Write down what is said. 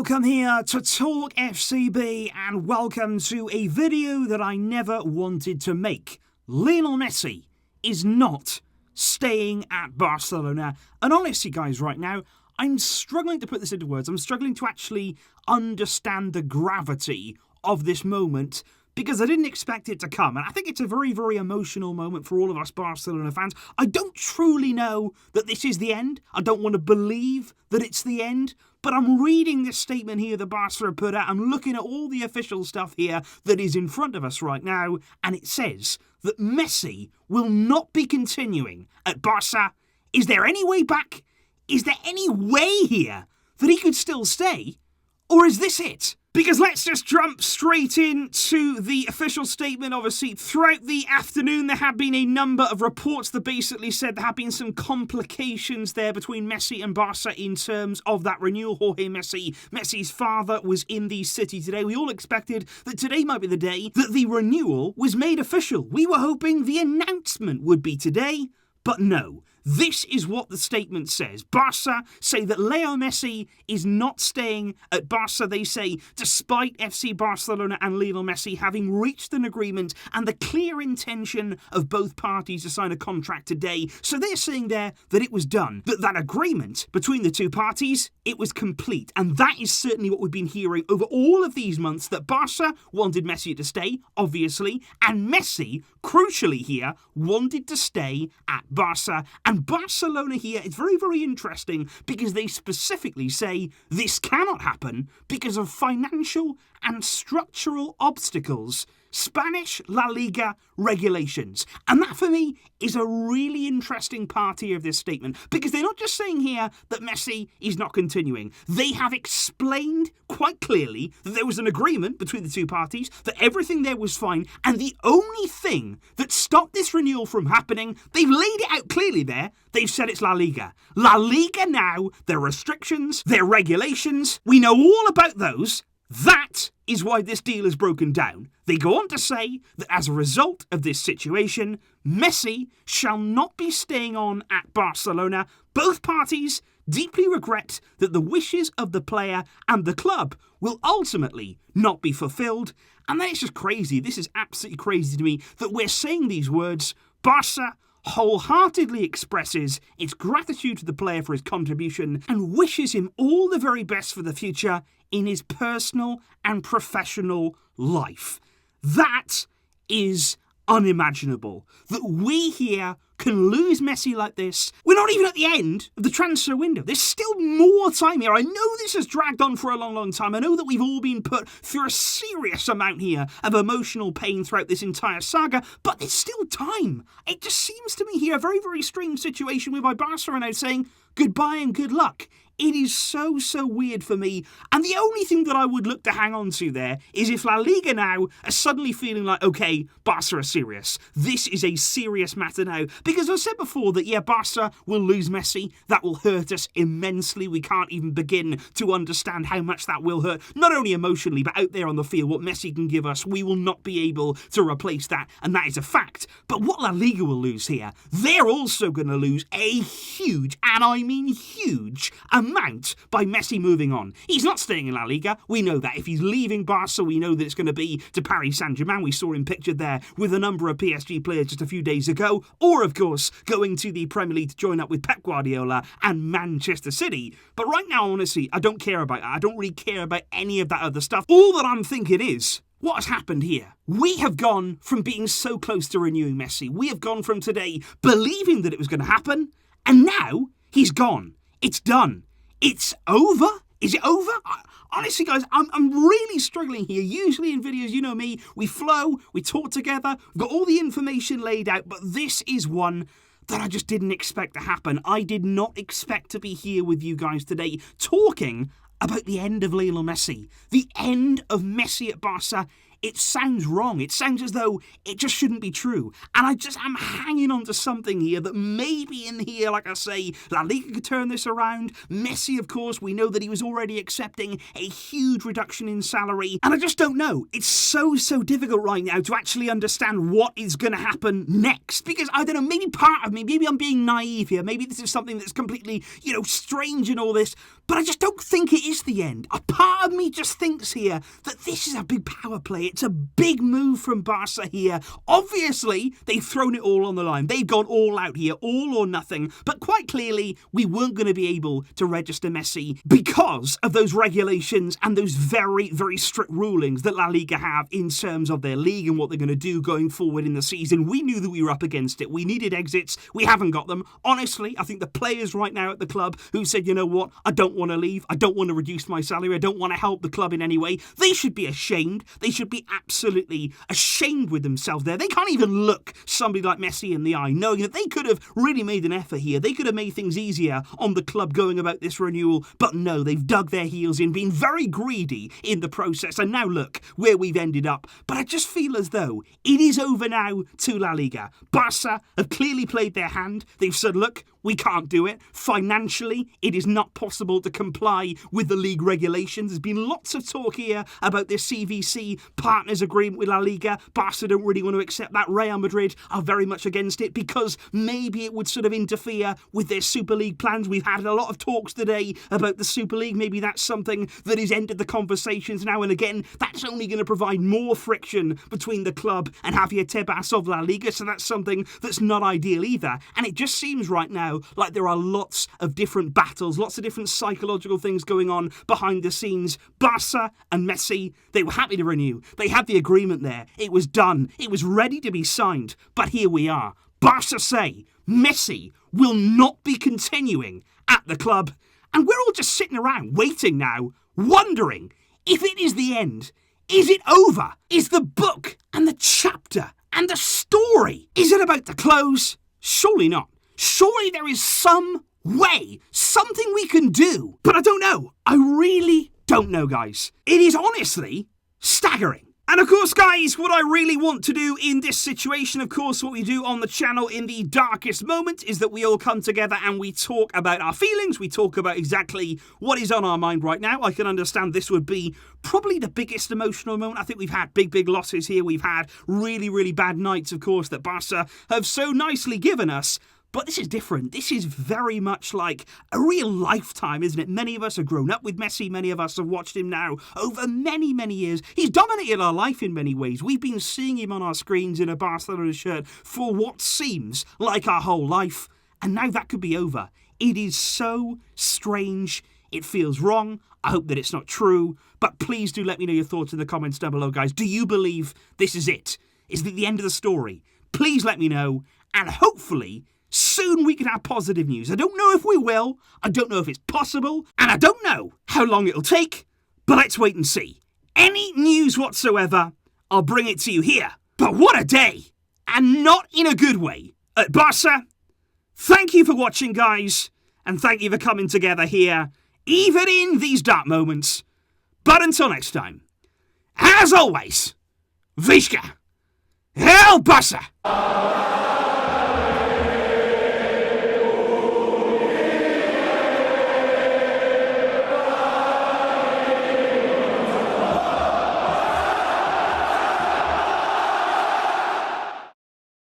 welcome here to Talk FCB and welcome to a video that I never wanted to make. Lionel Messi is not staying at Barcelona. And honestly, guys, right now, I'm struggling to put this into words. I'm struggling to actually understand the gravity of this moment because I didn't expect it to come. And I think it's a very, very emotional moment for all of us Barcelona fans. I don't truly know that this is the end. I don't want to believe that it's the end. But I'm reading this statement here that Barca have put out. I'm looking at all the official stuff here that is in front of us right now. And it says that Messi will not be continuing at Barca. Is there any way back? Is there any way here that he could still stay? Or is this it? Because let's just jump straight into the official statement. Obviously, throughout the afternoon, there have been a number of reports that basically said there have been some complications there between Messi and Barca in terms of that renewal. Jorge Messi, Messi's father, was in the city today. We all expected that today might be the day that the renewal was made official. We were hoping the announcement would be today, but no. This is what the statement says. Barca say that Leo Messi is not staying at Barca. They say, despite FC Barcelona and Lionel Messi having reached an agreement and the clear intention of both parties to sign a contract today. So they're saying there that it was done. That agreement between the two parties, it was complete. And that is certainly what we've been hearing over all of these months, that Barca wanted Messi to stay, obviously, and Messi, crucially here, wanted to stay at Barca. And Barcelona here, it's very, very interesting because they specifically say this cannot happen because of financial and structural obstacles, Spanish La Liga regulations. And that, for me, is a really interesting part here of this statement, because they're not just saying here that Messi is not continuing. They have explained quite clearly that there was an agreement between the two parties, that everything there was fine, and the only thing that stopped this renewal from happening, they've laid it out clearly there. They've said it's La Liga. La Liga now, their restrictions, their regulations, we know all about those. That is why this deal is broken down. They go on to say that as a result of this situation, Messi shall not be staying on at Barcelona. Both parties deeply regret that the wishes of the player and the club will ultimately not be fulfilled. And that is just crazy. This is absolutely crazy to me that we're saying these words. Barca wholeheartedly expresses its gratitude to the player for his contribution and wishes him all the very best for the future in his personal and professional life. That is unimaginable. That we here can lose Messi like this. We're not even at the end of the transfer window. There's still more time here. I know this has dragged on for a long, long time. I know that we've all been put through a serious amount here of emotional pain throughout this entire saga, but there's still time. It just seems to me here a very, very strange situation whereby Barca are now saying goodbye and good luck. It is so, so weird for me. And the only thing that I would look to hang on to there is if La Liga now are suddenly feeling like, okay, Barca are serious. This is a serious matter now. Because I've said before that, yeah, Barca will lose Messi. That will hurt us immensely. We can't even begin to understand how much that will hurt. Not only emotionally, but out there on the field, what Messi can give us, we will not be able to replace that. And that is a fact. But what La Liga will lose here, they're also going to lose a huge, and I mean huge, amount by Messi moving on. He's not staying in La Liga. We know that. If he's leaving Barca, we know that it's going to be to Paris Saint-Germain. We saw him pictured there with a number of PSG players just a few days ago. Or, of course, going to the Premier League to join up with Pep Guardiola and Manchester City. But right now, honestly, I don't care about that. I don't really care about any of that other stuff. All that I'm thinking is, what has happened here? We have gone from being so close to renewing Messi. We have gone from today believing that it was going to happen, and now he's gone. It's done. It's over? Is it over? Honestly, guys, I'm really struggling here. Usually in videos, you know me, we flow, we talk together, we've got all the information laid out, but this is one that I just didn't expect to happen. I did not expect to be here with you guys today talking about the end of Lionel Messi. The end of Messi at Barca. It sounds wrong. It sounds as though it just shouldn't be true. And I'm hanging on to something here that maybe in here, like I say, La Liga could turn this around. Messi, of course, we know that he was already accepting a huge reduction in salary. And I just don't know. It's so difficult right now to actually understand what is going to happen next. Because, I don't know, maybe part of me, maybe I'm being naive here. Maybe this is something that's completely, strange in all this. But I just don't think it is the end. A part of me just thinks here that this is a big power play. It's a big move from Barca here. Obviously, they've thrown it all on the line. They've gone all out here, all or nothing. But quite clearly, we weren't going to be able to register Messi because of those regulations and those very, very strict rulings that La Liga have in terms of their league and what they're going to do going forward in the season. We knew that we were up against it. We needed exits. We haven't got them. Honestly, I think the players right now at the club who said, you know what, I don't want to leave. I don't want to reduce my salary. I don't want to help the club in any way. They should be ashamed. They should be absolutely ashamed with themselves there. They can't even look somebody like Messi in the eye, knowing that they could have really made an effort here. They could have made things easier on the club going about this renewal. But no, they've dug their heels in, been very greedy in the process. And now look where we've ended up. But I just feel as though it is over now to La Liga. Barca have clearly played their hand. They've said, look, we can't do it. Financially, it is not possible to comply with the league regulations. There's been lots of talk here about this CVC partners agreement with La Liga. Barca don't really want to accept that. Real Madrid are very much against it because maybe it would sort of interfere with their Super League plans. We've had a lot of talks today about the Super League. Maybe that's something that has entered the conversations now. And again, that's only going to provide more friction between the club and Javier Tebas of La Liga. So that's something that's not ideal either. And it just seems right now like there are lots of different battles, lots of different psychological things going on behind the scenes. Barca and Messi, they were happy to renew. They had the agreement there. It was done. It was ready to be signed. But here we are. Barca say Messi will not be continuing at the club. And we're all just sitting around waiting now, wondering if it is the end. Is it over? Is the book and the chapter and the story, is it about to close? Surely not. Surely there is some way, something we can do. But I don't know. I really don't know, guys. It is honestly staggering. And of course, guys, what I really want to do in this situation, of course, what we do on the channel in the darkest moment is that we all come together and we talk about our feelings. We talk about exactly what is on our mind right now. I can understand this would be probably the biggest emotional moment. I think we've had big losses here. We've had really bad nights, of course, that Barca have so nicely given us. But this is different. This is very much like a real lifetime, isn't it? Many of us have grown up with Messi. Many of us have watched him now over many years. He's dominated our life in many ways. We've been seeing him on our screens in a Barcelona shirt for what seems like our whole life. And now that could be over. It is so strange. It feels wrong. I hope that it's not true. But please do let me know your thoughts in the comments down below, guys. Do you believe this is it? Is it the end of the story? Please let me know. And hopefully soon we can have positive news. I don't know if we will. I don't know if it's possible. And I don't know how long it'll take. But let's wait and see. Any news whatsoever, I'll bring it to you here. But what a day. And not in a good way. At Barca, thank you for watching, guys. And thank you for coming together here, even in these dark moments. But until next time, as always, Visca, El Barça!